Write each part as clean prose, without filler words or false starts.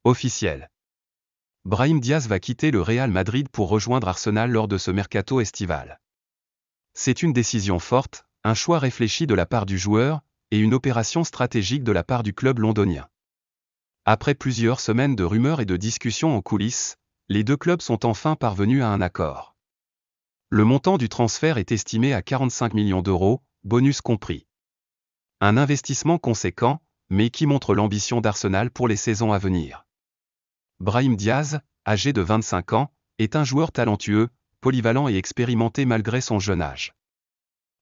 Officiel. Brahim Diaz va quitter le Real Madrid pour rejoindre Arsenal lors de ce mercato estival. C'est une décision forte, un choix réfléchi de la part du joueur, et une opération stratégique de la part du club londonien. Après plusieurs semaines de rumeurs et de discussions en coulisses, les deux clubs sont enfin parvenus à un accord. Le montant du transfert est estimé à 45 millions d'euros, bonus compris. Un investissement conséquent, mais qui montre l'ambition d'Arsenal pour les saisons à venir. Brahim Diaz, âgé de 25 ans, est un joueur talentueux, polyvalent et expérimenté malgré son jeune âge.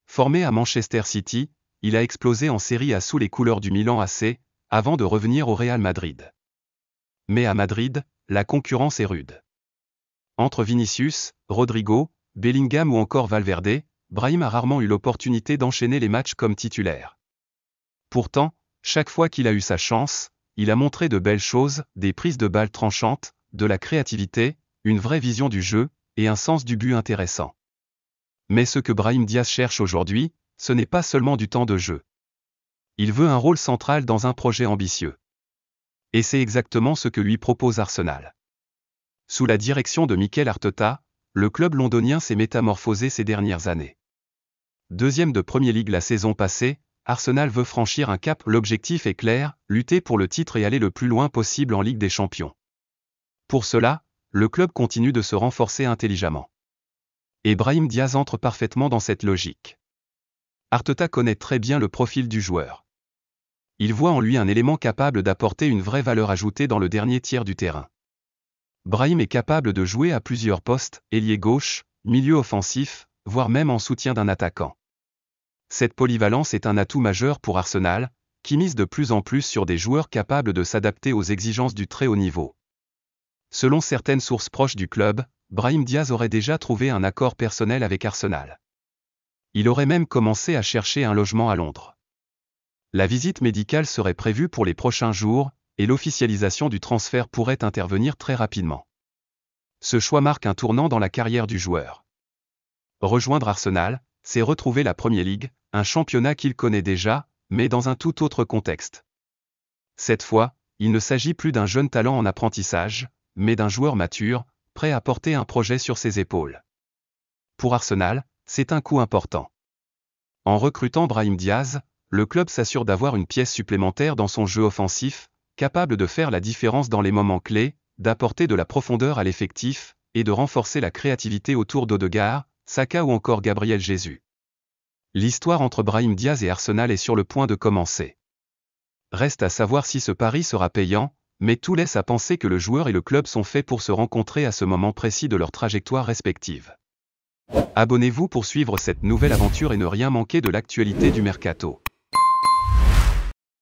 Formé à Manchester City, il a explosé en Serie A sous les couleurs du Milan AC, avant de revenir au Real Madrid. Mais à Madrid, la concurrence est rude. Entre Vinicius, Rodrigo, Bellingham ou encore Valverde, Brahim a rarement eu l'opportunité d'enchaîner les matchs comme titulaire. Pourtant, chaque fois qu'il a eu sa chance, il a montré de belles choses, des prises de balles tranchantes, de la créativité, une vraie vision du jeu, et un sens du but intéressant. Mais ce que Brahim Diaz cherche aujourd'hui, ce n'est pas seulement du temps de jeu. Il veut un rôle central dans un projet ambitieux. Et c'est exactement ce que lui propose Arsenal. Sous la direction de Mikel Arteta, le club londonien s'est métamorphosé ces dernières années. Deuxième de Premier League la saison passée, Arsenal veut franchir un cap. L'objectif est clair, lutter pour le titre et aller le plus loin possible en Ligue des Champions. Pour cela, le club continue de se renforcer intelligemment. Et Brahim Diaz entre parfaitement dans cette logique. Arteta connaît très bien le profil du joueur. Il voit en lui un élément capable d'apporter une vraie valeur ajoutée dans le dernier tiers du terrain. Brahim est capable de jouer à plusieurs postes, ailier gauche, milieu offensif, voire même en soutien d'un attaquant. Cette polyvalence est un atout majeur pour Arsenal, qui mise de plus en plus sur des joueurs capables de s'adapter aux exigences du très haut niveau. Selon certaines sources proches du club, Brahim Diaz aurait déjà trouvé un accord personnel avec Arsenal. Il aurait même commencé à chercher un logement à Londres. La visite médicale serait prévue pour les prochains jours, et l'officialisation du transfert pourrait intervenir très rapidement. Ce choix marque un tournant dans la carrière du joueur. Rejoindre Arsenal, c'est retrouver la Premier League, un championnat qu'il connaît déjà, mais dans un tout autre contexte. Cette fois, il ne s'agit plus d'un jeune talent en apprentissage, mais d'un joueur mature, prêt à porter un projet sur ses épaules. Pour Arsenal, c'est un coup important. En recrutant Brahim Diaz, le club s'assure d'avoir une pièce supplémentaire dans son jeu offensif, capable de faire la différence dans les moments clés, d'apporter de la profondeur à l'effectif, et de renforcer la créativité autour d'Odegaard, Saka ou encore Gabriel Jesus. L'histoire entre Brahim Diaz et Arsenal est sur le point de commencer. Reste à savoir si ce pari sera payant, mais tout laisse à penser que le joueur et le club sont faits pour se rencontrer à ce moment précis de leur trajectoire respective. Abonnez-vous pour suivre cette nouvelle aventure et ne rien manquer de l'actualité du mercato.